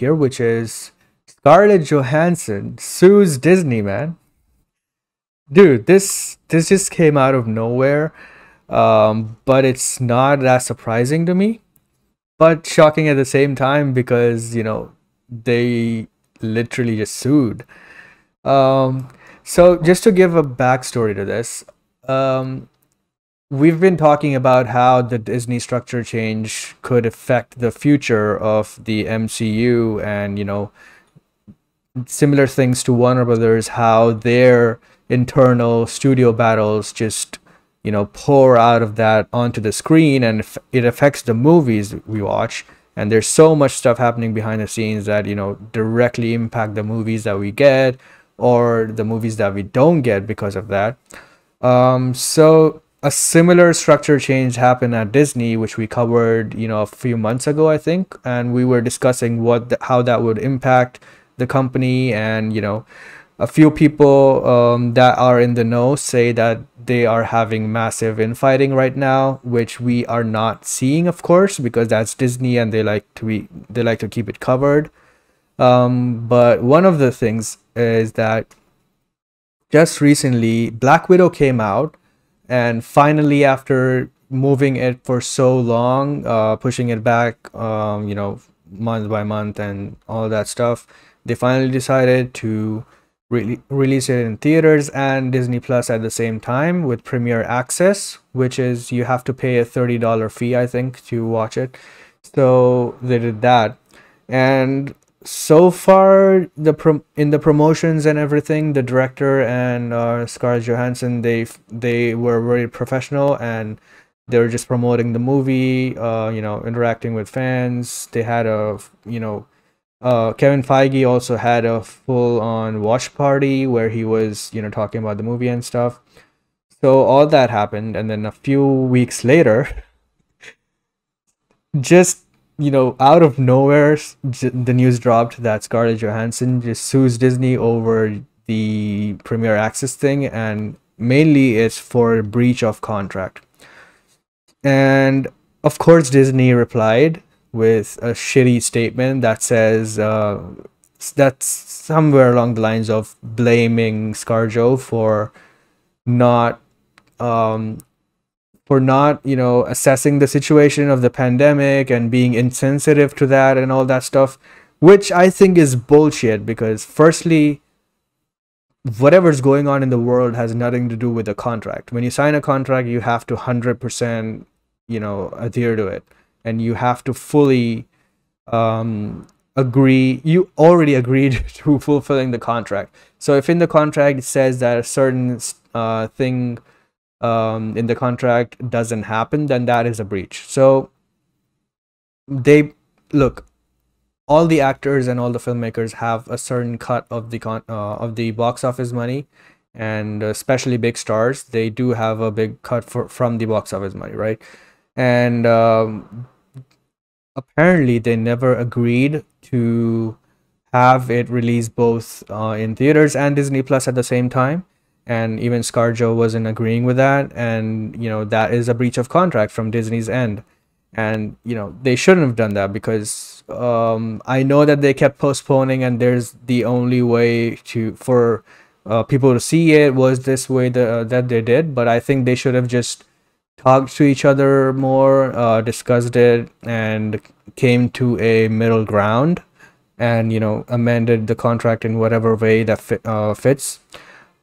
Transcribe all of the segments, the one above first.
here, which is Scarlett Johansson sues Disney, man. Dude, this just came out of nowhere. But it's not that surprising to me, but shocking at the same time because, they literally just sued. Um, so just to give a backstory to this, um, we've been talking about how the Disney structure change could affect the future of the MCU and, similar things to Warner Brothers, how their internal studio battles just, pour out of that onto the screen and it affects the movies we watch. And there's so much stuff happening behind the scenes that, directly impact the movies that we get or the movies that we don't get because of that. So a similar structure change happened at Disney, which we covered, a few months ago, I think, and we were discussing how that would impact the company. And a few people that are in the know say that they are having massive infighting right now, which we are not seeing, of course, because that's Disney and they like to keep it covered. But one of the things is that just recently Black Widow came out, and finally, after moving it for so long, pushing it back, month by month and all that stuff, they finally decided to release it in theaters and Disney Plus at the same time with Premier Access, which is you have to pay a $30 fee, I think, to watch it. So they did that. And so far, in the promotions and everything, the director and Scarlett Johansson, they were very professional and they were just promoting the movie, interacting with fans. They had Kevin Feige also had a full-on watch party where he was, talking about the movie and stuff. So all that happened, and then a few weeks later, just out of nowhere, the news dropped that Scarlett Johansson just sues Disney over the Premier Access thing, and mainly it's for breach of contract. And of course, Disney replied with a shitty statement that says that's somewhere along the lines of blaming ScarJo not um, for not assessing the situation of the pandemic and being insensitive to that and all that stuff, which I think is bullshit. Because firstly, whatever's going on in the world has nothing to do with the contract. When you sign a contract, you have to 100% adhere to it, and you have to fully agree. You already agreed to fulfilling the contract. So if in the contract it says that a certain thing in the contract doesn't happen, then that is a breach. So they look, all the actors and all the filmmakers have a certain cut of the box office money, and especially big stars, they do have a big cut from the box office money, right? And apparently they never agreed to have it released both in theaters and Disney Plus at the same time. And even ScarJo wasn't agreeing with that. And, that is a breach of contract from Disney's end. And, they shouldn't have done that, because I know that they kept postponing, and there's the only way for people to see it was this way that they did. But I think they should have just talked to each other more, discussed it, and came to a middle ground, and amended the contract in whatever way that fits.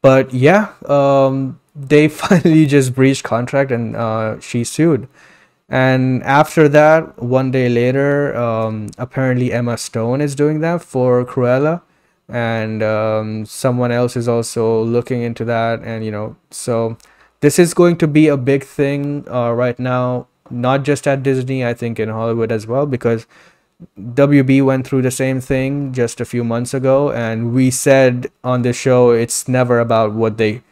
But yeah, they finally just breached contract, and she sued. And after that, one day later, apparently Emma Stone is doing that for Cruella, and someone else is also looking into that. And so this is going to be a big thing right now, not just at Disney, I think in Hollywood as well, because WB went through the same thing just a few months ago, and we said on the show it's never about what they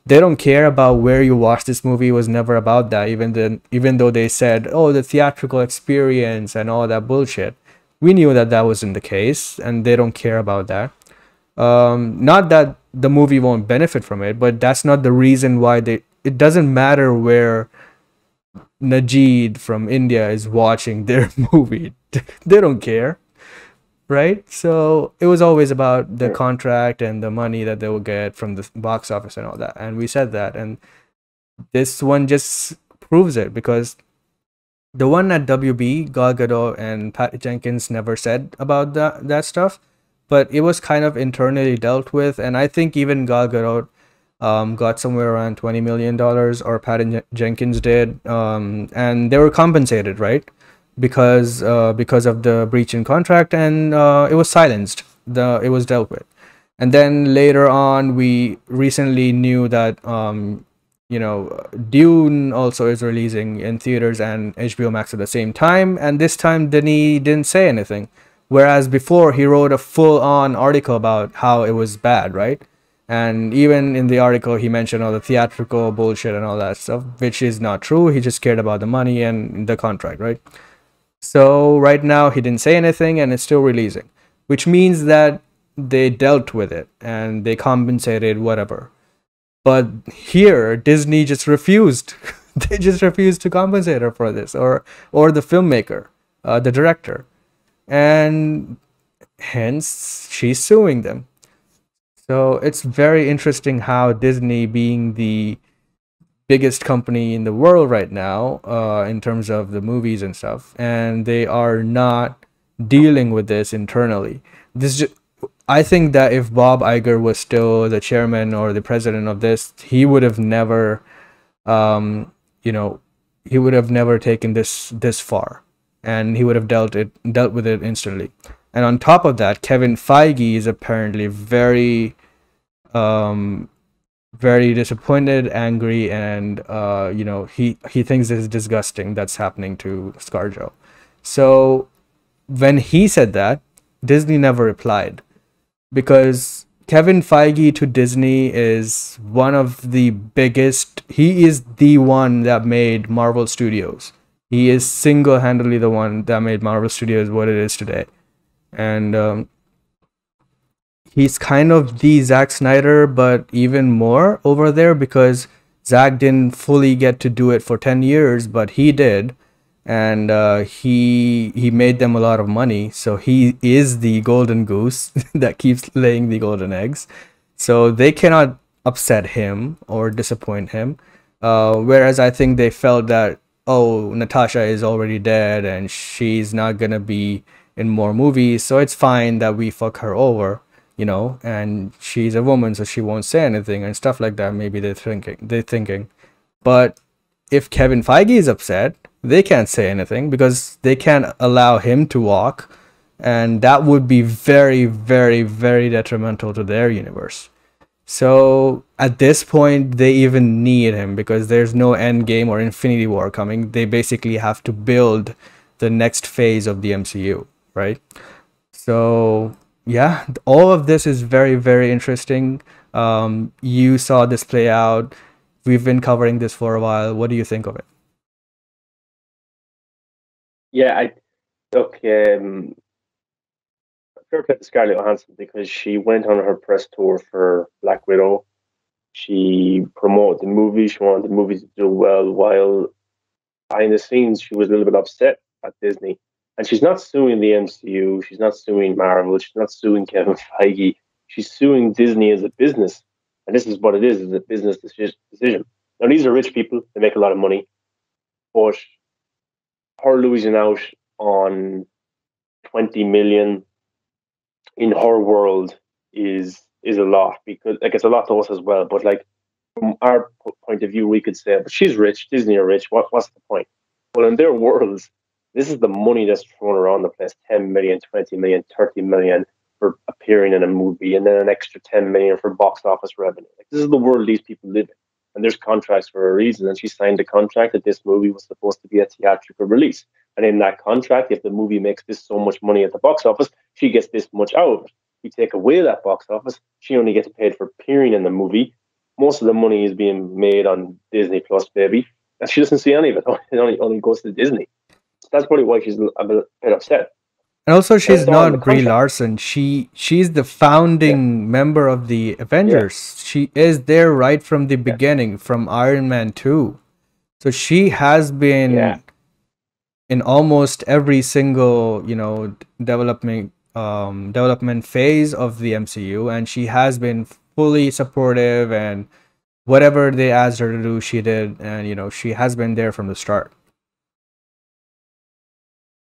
don't care about where you watch this movie. It was never about that, even though they said, oh, the theatrical experience and all that bullshit. We knew that that wasn't the case, and they don't care about that. Not that the movie won't benefit from it, but that's not the reason why it doesn't matter where Najeed from India is watching their movie. They don't care. right? So it was always about the Mm. contract and the money that they will get from the box office and all that. And we said that, and this one just proves it because the one at WB, Gal Gadot and Pat Jenkins never said about that stuff, but it was kind of internally dealt with, and I think even Gal Gadot got somewhere around $20 million, or Jenkins did, and they were compensated, right? Because of the breach in contract, and it was silenced. It was dealt with, and then later on, we recently knew that Dune also is releasing in theaters and HBO Max at the same time, and this time Denis didn't say anything, whereas before he wrote a full-on article about how it was bad, right? And even in the article, he mentioned all the theatrical bullshit and all that stuff, which is not true. He just cared about the money and the contract, right? So right now he didn't say anything and it's still releasing, which means that they dealt with it and they compensated whatever. But here Disney just refused. They just refused to compensate her for this, or the filmmaker, the director, and hence she's suing them. So it's very interesting how Disney, being the biggest company in the world right now, in terms of the movies and stuff, and they are not dealing with this internally. This just, I think that if Bob Iger was still the chairman or the president of this, he would have never, um, you know, he would have never taken this far, and he would have dealt with it instantly. And on top of that, Kevin Feige is apparently um, very disappointed, angry, and he thinks this is disgusting that's happening to ScarJo. So when he said that, Disney never replied because Kevin Feige to Disney is one of the biggest. He is the one that made Marvel Studios. He is single-handedly the one that made Marvel Studios what it is today, and he's kind of the Zack Snyder, but even more over there because Zack didn't fully get to do it for 10 years, but he did. And he made them a lot of money. So he is the golden goose that keeps laying the golden eggs. So they cannot upset him or disappoint him. Whereas I think they felt that, oh, Natasha is already dead and she's not going to be in more movies. So it's fine that we fuck her over, and she's a woman, so she won't say anything and stuff like that. Maybe they're thinking. But if Kevin Feige is upset, they can't say anything because they can't allow him to walk, and that would be very, very, very detrimental to their universe. So at this point, they even need him because there's no end game or Infinity War coming. They basically have to build the next phase of the MCU, right? So yeah, all of this is very, very interesting. You saw this play out. We've been covering this for a while. What do you think of it? Yeah, I look. Fair play to Scarlett Johansson because she went on her press tour for Black Widow. She promoted the movie. She wanted the movie to do well, while behind the scenes, she was a little bit upset at Disney. And she's not suing the MCU. She's not suing Marvel. She's not suing Kevin Feige. She's suing Disney as a business. And this is what it is a business decision. Now, these are rich people. They make a lot of money. But her losing out on 20 million in her world is a lot, because like it's a lot to us as well. But like from our point of view, we could say, but she's rich, Disney are rich. What's the point? Well, in their worlds, this is the money that's thrown around the place: 10 million, 20 million, 30 million for appearing in a movie, and then an extra 10 million for box office revenue. Like, this is the world these people live in. And there's contracts for a reason. And she signed a contract that this movie was supposed to be a theatrical release. And in that contract, if the movie makes this so much money at the box office, she gets this much out of it. You take away that box office, she only gets paid for appearing in the movie. Most of the money is being made on Disney Plus, baby. And she doesn't see any of it. It only goes to Disney. So that's probably why she's a bit upset. And also, she's It's all in the not Brie contract. Larson. She's the Yeah, founding member of the yeah, Avengers. She is there right from the yeah, beginning, from Iron Man 2. So she has yeah. been in almost every single, development development phase of the MCU, and she has been fully supportive, and whatever they asked her to do, she did, and she has been there from the start.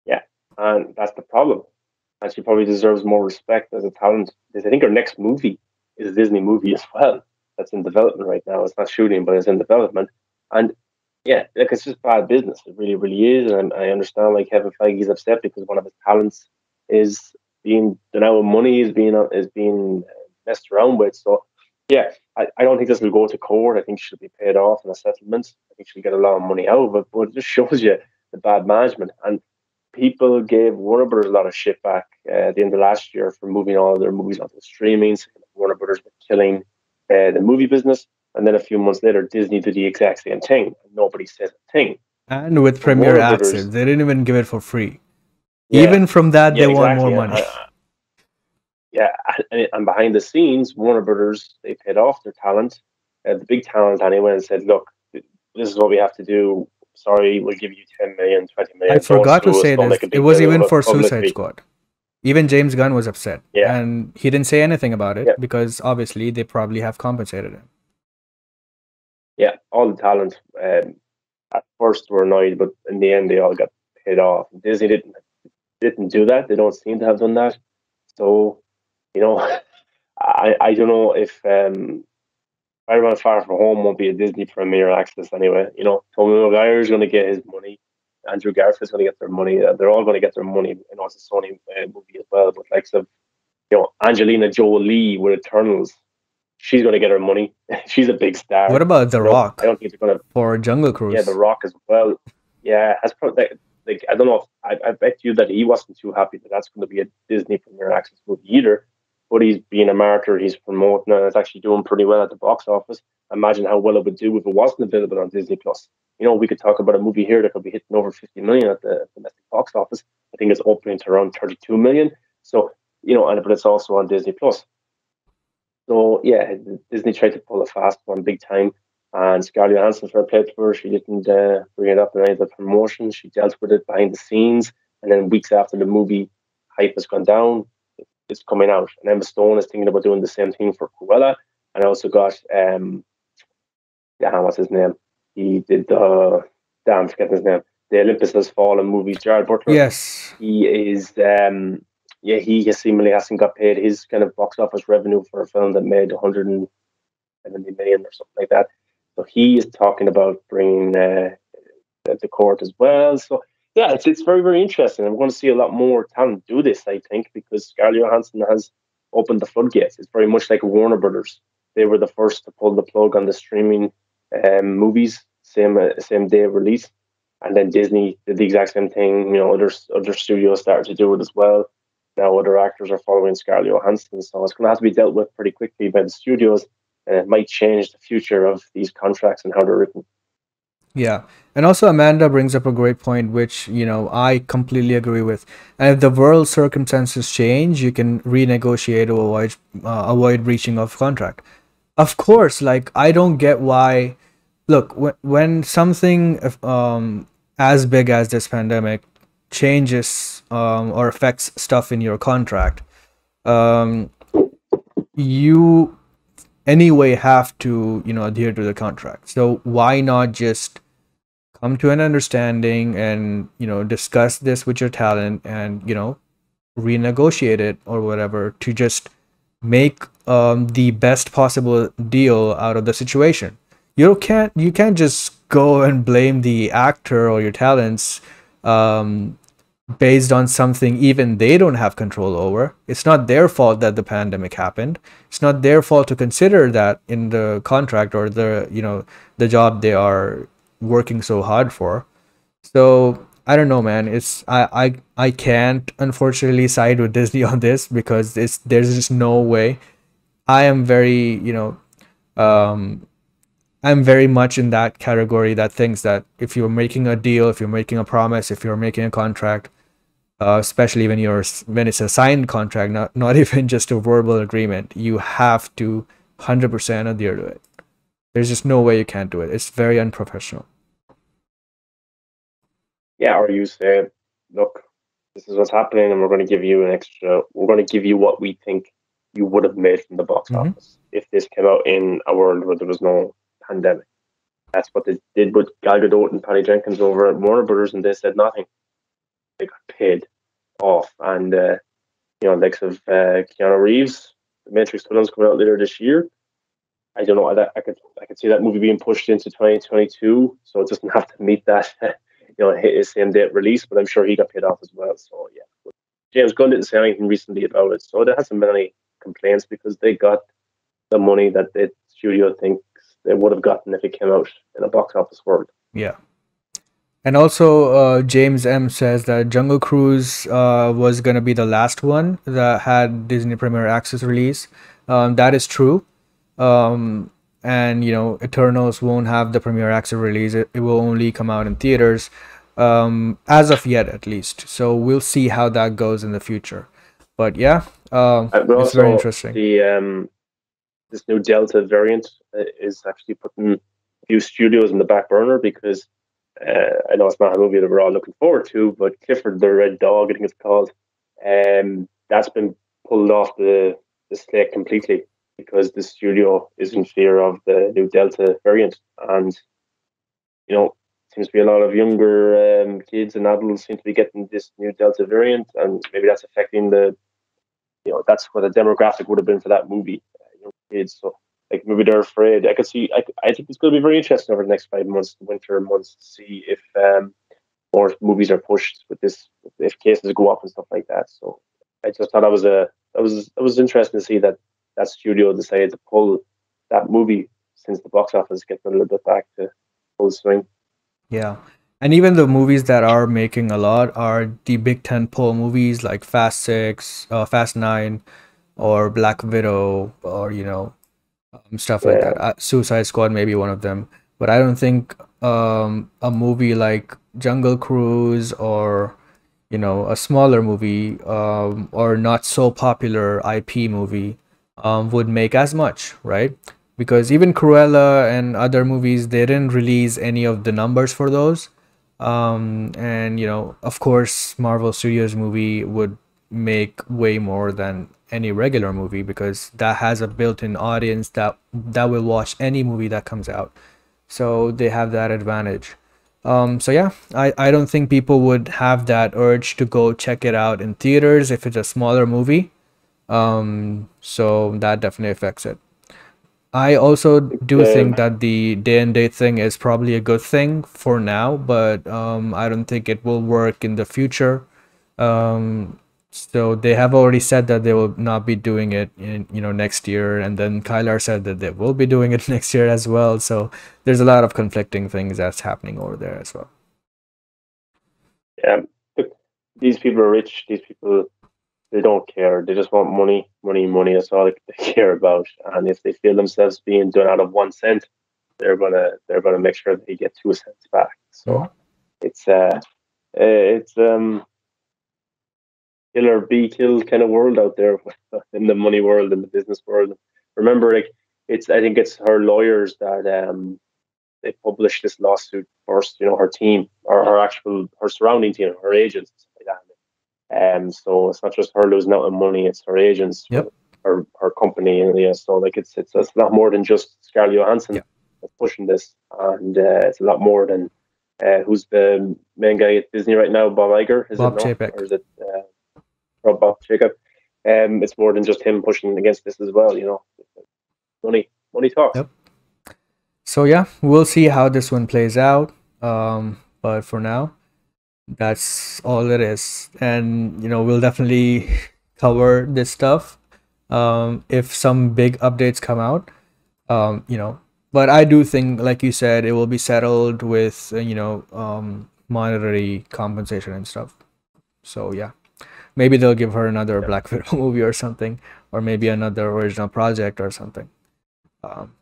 Yeah, and that's the problem. And she probably deserves more respect as a talent. Because I think her next movie is a Disney movie as well. That's in development right now. It's not shooting, but it's in development. And yeah, like it's just bad business. It really, really is. And I understand like Kevin Feige is upset because one of his talents is being the now money is being messed around with. So yeah, I don't think this will go to court. I think she should be paid off in a settlement. I think she'll get a lot of money out of it. But it just shows you the bad management. And people gave Warner Brothers a lot of shit back at the end of last year for moving all their movies onto the streaming. So Warner Brothers were killing the movie business. And then a few months later, Disney did the exact same thing. And nobody says a thing. And with But Premiere Warner Access, Brothers, they didn't even give it for free. yeah, Even from that, yeah, they want more exactly. money. Yeah, and behind the scenes, Warner Brothers, they paid off their talent, the big talent anyway, and said, look, this is what we have to do. Sorry, we'll give you 10 million, 20 I million. Don't forgot to sue us. say Don't this. make a It big was deal even of it for Suicide publicly. Squad. Even James Gunn was upset, Yeah, and he didn't say anything about it yeah, because obviously they probably have compensated him. yeah. All the talent at first were annoyed, but in the end, they all got paid off. Disney didn't do that. They don't seem to have done that. So, you know, I don't know if Spider-Man Far From Home won't be a Disney Premier Access anyway. You know, Tobey Maguire's going to get his money. Andrew Garfield's going to get their money. They're all going to get their money. I know it's a Sony movie as well, but like some, Angelina Jolie with Eternals, she's going to get her money. She's a big What star. about The I Rock don't think they're going to. for Jungle Yeah, The Cruise? Rock as well. Yeah, that's probably like I don't know. I bet you that he wasn't too happy that that's going to be a Disney Premier Access movie either. But he's being a martyr. He's promoting and it's actually doing pretty well at the box office. Imagine how well it would do if it wasn't available on Disney Plus. We could talk about a movie here that could be hitting over 50 million at the domestic box office. I think it's opening to around 32 million. So but it's also on Disney Plus. So yeah, Disney tried to pull a fast one big time. And Scarlett Johansson, for a play to her, she didn't bring it up in any of the promotion. She dealt with it behind the scenes. And then weeks after the movie hype has gone down, it's coming out. And Emma Stone is thinking about doing the same thing for Cruella. And I also got, what's his name? He did the, damn, forgetting his name. The Olympus Has Fallen movies. Jared Butler. Yes. He is, he seemingly hasn't got paid his kind of box office revenue for a film that made 170 million or something like that. So he is talking about bringing to court as well. So yeah, it's very, very interesting. I'm going to see a lot more talent do this, I think, because Scarlett Johansson has opened the floodgates. It's very much like Warner Brothers. They were the first to pull the plug on the streaming movies, same day of release, and then Disney did the exact same thing. Other studios started to do it as well. Now other actors are following Scarlett Johansson, so it's going to have to be dealt with pretty quickly by the studios, and it might change the future of these contracts and how they're written. Yeah. And also Amanda brings up a great point, which, I completely agree with. And if the world circumstances change, you can renegotiate or avoid breaching of contract. Of course, like I don't get why. Look, when something as big as this pandemic changes or affects stuff in your contract, um, you anyway have to adhere to the contract. So why not just come to an understanding and discuss this with your talent and renegotiate it or whatever to just make the best possible deal out of the situation. You can't just go and blame the actor or your talents um, based on something even they don't have control over. It's not their fault that the pandemic happened. It's not their fault to consider that in the contract or the job they are working so hard for. So I don't know, man. I can't unfortunately side with Disney on this because there's just no way. I am very um I'm very much in that category that thinks that if you're making a deal, if you're making a promise, if you're making a contract, especially when it's a signed contract, not even just a verbal agreement, you have to 100% adhere to it. There's just no way you can't do it. It's very unprofessional. Yeah, or you say, look, this is what's happening, and we're going to give you an extra. We're going to give you what we think you would have made from the box Mm-hmm. office if this came out in a world where there was no pandemic. That's what they did with Gal Gadot and Patty Jenkins over at Warner Brothers, and they said nothing. They got paid off, and likes of Keanu Reeves, the Matrix films coming out later this year. I don't know. I could see that movie being pushed into 2022, so it doesn't have to meet that hit his same date release. But I'm sure he got paid off as well. So yeah, James Gunn didn't say anything recently about it, so there hasn't been any complaints because they got the money that the studio thinks they would have gotten if it came out in a box office world. Yeah. And also, James M says that Jungle Cruise was gonna be the last one that had Disney Premier Access release. That is true. Um, and Eternals won't have the Premier Access release. It will only come out in theaters, as of yet, at least. So we'll see how that goes in the future. But yeah, But it's very also interesting. the this new Delta variant is actually putting a few studios in the back burner because I know it's not a movie that we're all looking forward to, but Clifford the Red Dog, I think it's called, that's been pulled off the slate completely because the studio is in fear of the new Delta variant. And, seems to be a lot of younger kids and adults seem to be getting this new Delta variant, and maybe that's affecting that's what the demographic would have been for that movie, young kids. So, like, maybe they're afraid. I could see. I think it's going to be very interesting over the next 5 months, winter months, to see if more movies are pushed with this, if cases go up and stuff like that. So, I just thought that was interesting to see that that studio decided to pull that movie since the box office getting a little bit back to full swing. Yeah. And even the movies that are making a lot are the big tentpole movies like Fast Six, Fast Nine, or Black Widow, or stuff like Yeah, that. Suicide Squad may be one of them, but I don't think a movie like Jungle Cruise, or a smaller movie, or not so popular IP movie, would make as much, right? Because even Cruella and other movies, they didn't release any of the numbers for those. And of course, Marvel Studios movie would make way more than any regular movie because that has a built-in audience that will watch any movie that comes out. So they have that advantage. So yeah, I don't think people would have that urge to go check it out in theaters if it's a smaller movie. So that definitely affects it. I also do think um, that the day and date thing is probably a good thing for now, but I don't think it will work in the future. So they have already said that they will not be doing it in next year, and then Kylar said that they will be doing it next year as well. So there's a lot of conflicting things that's happening over there as well. yeah. Look, these people are rich. These people, they don't care. They just want money, money, money. That's all they care about. And if they feel themselves being done out of 1 cent, they're gonna make sure they get 2 cents back. Hmm. So it's kill or be killed kind of world out there in the money world, in the business world. Remember, like, I think it's her lawyers that they published this lawsuit first. Her team, or her surrounding team, her agents, stuff like that. So it's not just her losing out on money; it's her agents, Yep. her company, and yeah. So, like, it's a lot more than just Scarlett Johansson Yeah. that's pushing this, and it's a lot more than who's the main guy at Disney right now, Bob Iger, is it Bob no, Chapek. or is it Bob Jacob? It's more than just him pushing against this as well. Money, money talks. Yep. So yeah, we'll see how this one plays out. But for now, that's all it is. And we'll definitely cover this stuff if some big updates come out. But I do think, like you said, it will be settled with monetary compensation and stuff. So yeah, maybe they'll give her another Yeah. Black Widow movie or something, or maybe another original project or something. Um,